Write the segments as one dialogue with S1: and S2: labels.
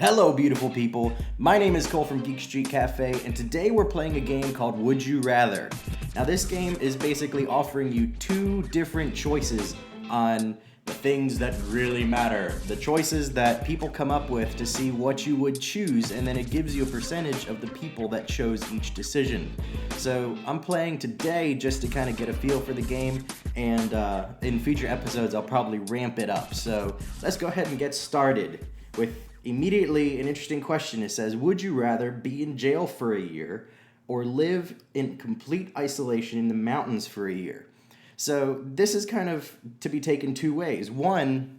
S1: Hello, beautiful people. My name is Cole from Geekstreet Cafe, and today we're playing a game called Would You Rather. Now, this game is basically offering you two different choices on the things that really matter. The choices that people come up with to see what you would choose, and then it gives you a percentage of the people that chose each decision. So I'm playing today just to kind of get a feel for the game, and in future episodes I'll probably ramp it up. So let's go ahead and get started with immediately an interesting question. It says, would you rather be in jail for a year or live in complete isolation in the mountains for a year? So this is kind of to be taken two ways. One,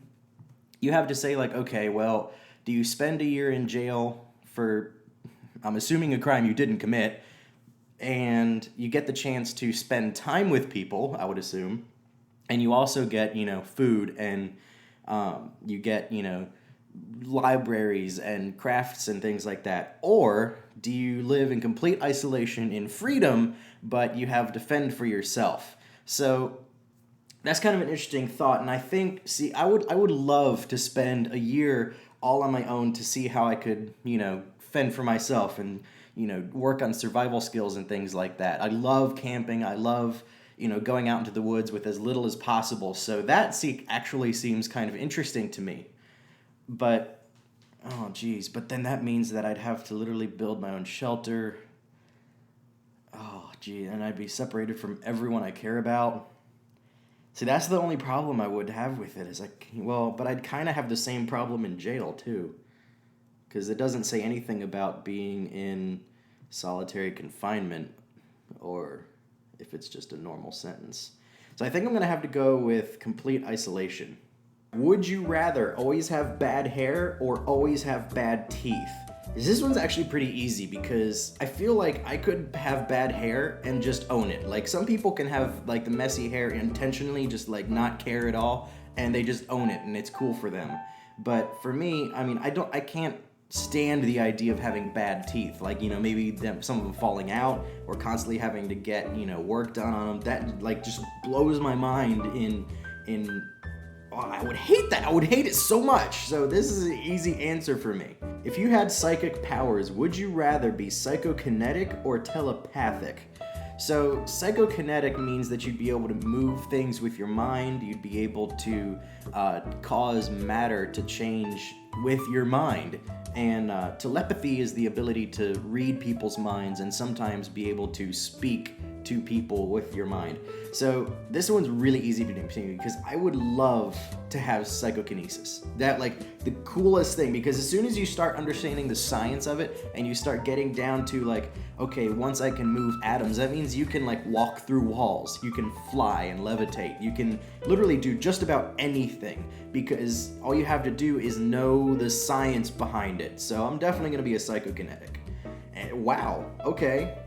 S1: you have to say like, okay, well, do you spend a year in jail for, I'm assuming, a crime you didn't commit, and you get the chance to spend time with people, I would assume, and you also get, food, and you get, libraries and crafts and things like that? Or do you live in complete isolation in freedom, but you have to fend for yourself? So that's kind of an interesting thought, and I think, I would love to spend a year all on my own to see how I could, fend for myself and, work on survival skills and things like that. I love camping. I love, going out into the woods with as little as possible. So that actually seems kind of interesting to me. But, but then that means that I'd have to literally build my own shelter. And I'd be separated from everyone I care about. See, that's the only problem I would have with it, but I'd kind of have the same problem in jail, too. Because it doesn't say anything about being in solitary confinement, or if it's just a normal sentence. So I think I'm going to have to go with complete isolation. Would you rather always have bad hair or always have bad teeth? This one's actually pretty easy because I feel like I could have bad hair and just own it. Like, some people can have like the messy hair intentionally, just like not care at all, and they just own it and it's cool for them. But for me, I can't stand the idea of having bad teeth. Like, maybe some of them falling out or constantly having to get, work done on them. That like just blows my mind I would hate that. I would hate it so much. So this is an easy answer for me. If you had psychic powers, would you rather be psychokinetic or telepathic? So psychokinetic means that you'd be able to move things with your mind. You'd be able to cause matter to change with your mind. And telepathy is the ability to read people's minds and sometimes be able to speak to people with your mind. So this one's really easy to do because I would love to have psychokinesis. That, like, the coolest thing, because as soon as you start understanding the science of it and you start getting down to like, okay, once I can move atoms, that means you can like walk through walls, you can fly and levitate, you can literally do just about anything because all you have to do is know the science behind it. So I'm definitely going to be a psychokinetic. And wow, okay.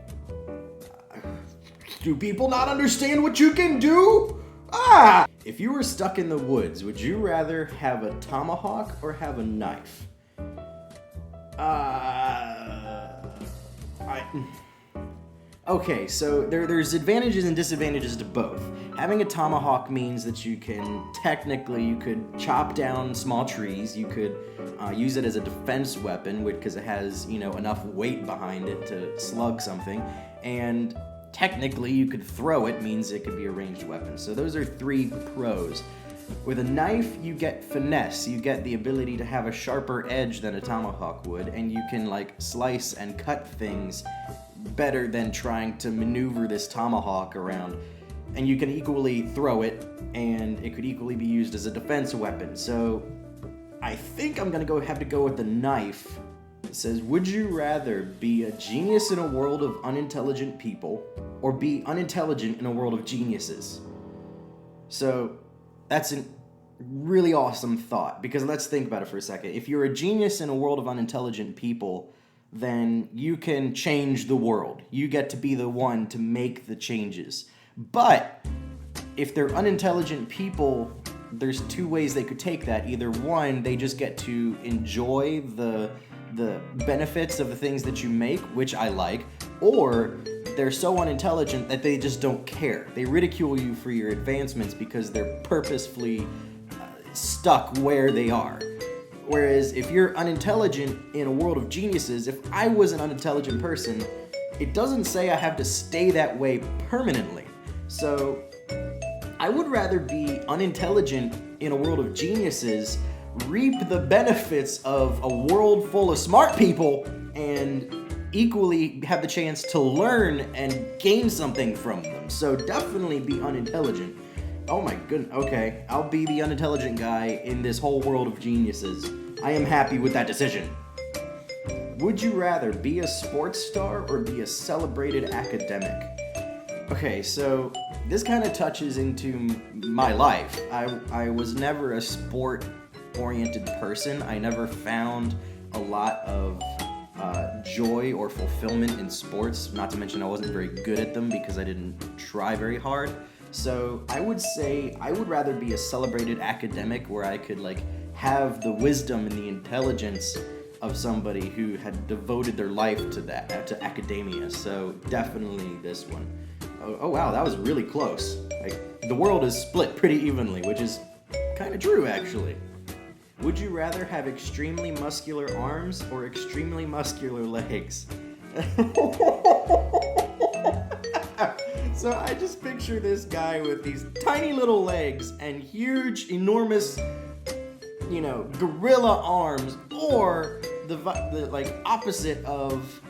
S1: Do people not understand what you can do? If you were stuck in the woods, would you rather have a tomahawk or have a knife? Okay, so there's advantages and disadvantages to both. Having a tomahawk means that you could chop down small trees. You could use it as a defense weapon because it has, enough weight behind it to slug something. And technically, you could throw it, means it could be a ranged weapon. So those are three pros. With a knife, you get finesse. You get the ability to have a sharper edge than a tomahawk would, and you can like slice and cut things better than trying to maneuver this tomahawk around. And you can equally throw it, and it could equally be used as a defense weapon. So I think I'm gonna have to go with the knife. It says, would you rather be a genius in a world of unintelligent people or be unintelligent in a world of geniuses? So that's a really awesome thought, because let's think about it for a second. If you're a genius in a world of unintelligent people, then you can change the world. You get to be the one to make the changes. But if they're unintelligent people, there's two ways they could take that. Either one, they just get to enjoy the benefits of the things that you make, which I like, or they're so unintelligent that they just don't care. They ridicule you for your advancements because they're purposefully stuck where they are. Whereas if you're unintelligent in a world of geniuses, if I was an unintelligent person, it doesn't say I have to stay that way permanently. So I would rather be unintelligent in a world of geniuses, reap the benefits of a world full of smart people, and equally have the chance to learn and gain something from them. So definitely be unintelligent. Oh my goodness, okay, I'll be the unintelligent guy in this whole world of geniuses. I am happy with that decision. Would you rather be a sports star or be a celebrated academic? Okay, so this kind of touches into my life. I was never a sport-oriented person. I never found a lot of joy or fulfillment in sports, not to mention I wasn't very good at them because I didn't try very hard. So I would say I would rather be a celebrated academic where I could like have the wisdom and the intelligence of somebody who had devoted their life to that, to academia. So definitely this one. Oh wow, that was really close. Like, the world is split pretty evenly, which is kind of true actually. Would you rather have extremely muscular arms or extremely muscular legs? So I just picture this guy with these tiny little legs and huge, enormous, gorilla arms, or the like opposite of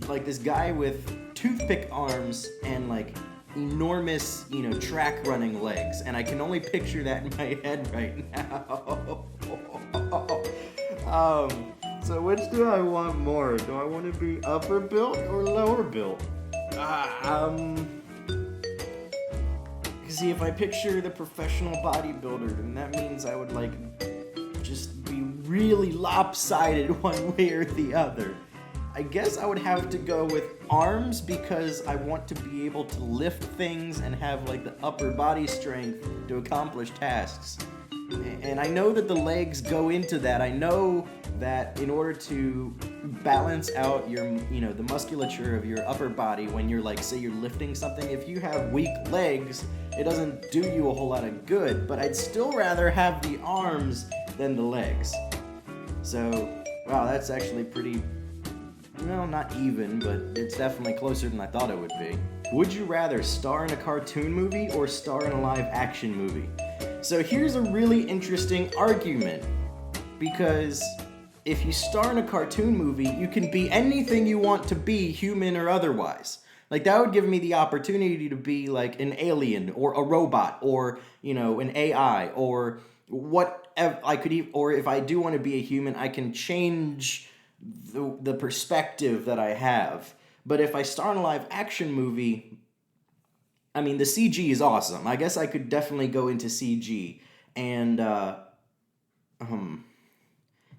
S1: like this guy with toothpick arms and like enormous, track running legs. And I can only picture that in my head right now. So which do I want more? Do I want to be upper built or lower built? See, if I picture the professional bodybuilder, then that means I would like just be really lopsided one way or the other. I guess I would have to go with arms because I want to be able to lift things and have like the upper body strength to accomplish tasks. And I know that the legs go into that. I know that in order to balance out your, the musculature of your upper body when you're like, say you're lifting something, if you have weak legs, it doesn't do you a whole lot of good. But I'd still rather have the arms than the legs. So, wow, that's actually pretty, not even, but it's definitely closer than I thought it would be. Would you rather star in a cartoon movie or star in a live action movie? So here's a really interesting argument, because if you star in a cartoon movie, you can be anything you want to be, human or otherwise. Like, that would give me the opportunity to be like an alien or a robot or, an AI or whatever I could, or if I do want to be a human, I can change the perspective that I have. But if I star in a live action movie, I mean, the CG is awesome. I guess I could definitely go into CG. And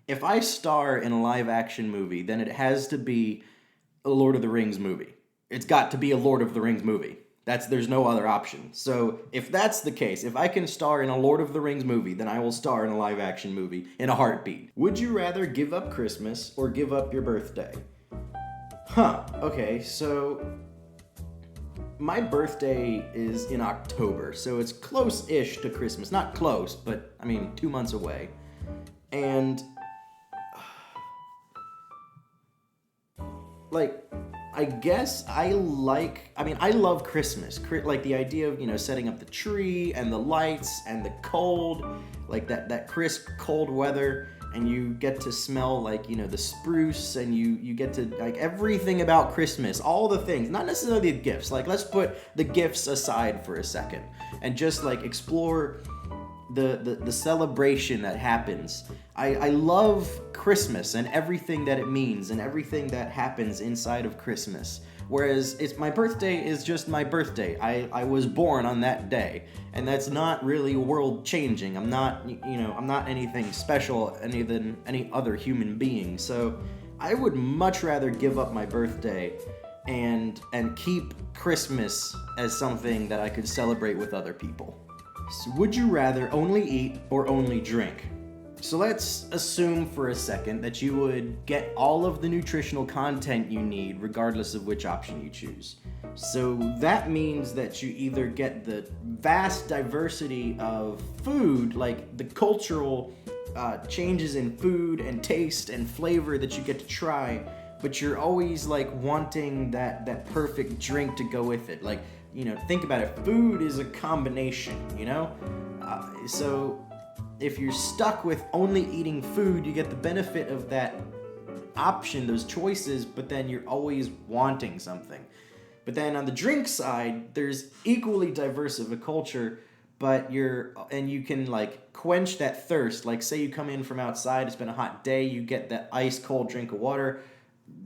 S1: if I star in a live action movie, then it has to be a Lord of the Rings movie. It's got to be a Lord of the Rings movie. There's no other option. So if that's the case, if I can star in a Lord of the Rings movie, then I will star in a live action movie in a heartbeat. Would you rather give up Christmas or give up your birthday? Okay, so my birthday is in October, so it's close-ish to Christmas. Not close, but 2 months away. And I guess I love Christmas. Like the idea of, setting up the tree and the lights and the cold, like that crisp cold weather, and you get to smell like, the spruce, and you get to like everything about Christmas, all the things, not necessarily the gifts. Like, let's put the gifts aside for a second and just like explore the celebration that happens. I love Christmas and everything that it means and everything that happens inside of Christmas. Whereas my birthday is just my birthday. I was born on that day, and that's not really world changing. I'm not anything special than any other human being. So I would much rather give up my birthday and keep Christmas as something that I could celebrate with other people. So would you rather only eat or only drink? So let's assume for a second that you would get all of the nutritional content you need regardless of which option you choose. So that means that you either get the vast diversity of food, like the cultural changes in food and taste and flavor that you get to try, but you're always like wanting that perfect drink to go with it. Like, think about it. Food is a combination, so if you're stuck with only eating food, you get the benefit of that option, those choices, but then you're always wanting something. But then on the drink side, there's equally diverse of a culture, but you can like quench that thirst. Like, say you come in from outside, it's been a hot day, you get that ice cold drink of water.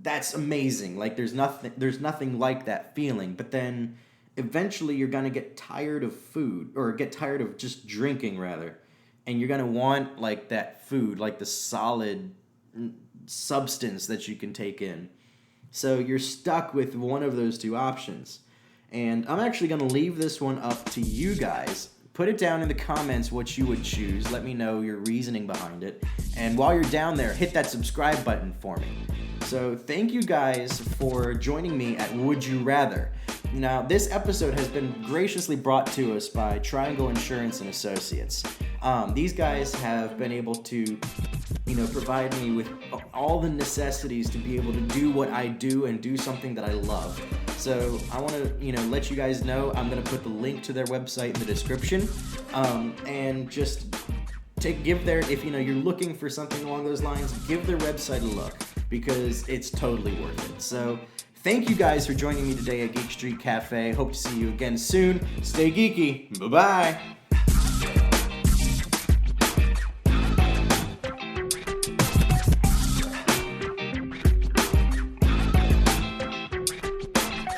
S1: That's amazing. Like, there's nothing like that feeling. But then eventually you're gonna get tired of food, or get tired of just drinking rather, and you're gonna want like that food, like the solid substance that you can take in. So you're stuck with one of those two options. And I'm actually going to leave this one up to you guys. Put it down in the comments what you would choose. Let me know your reasoning behind it. And while you're down there, hit that subscribe button for me. So thank you guys for joining me at Would You Rather. Now, this episode has been graciously brought to us by Triangle Insurance and Associates. These guys have been able to provide me with all the necessities to be able to do what I do and do something that I love. So I want to, let you guys know, I'm going to put the link to their website in the description, and just if you're looking for something along those lines, give their website a look, because it's totally worth it. So thank you guys for joining me today at Geekstreet Cafe. Hope to see you again soon. Stay geeky. Bye-bye.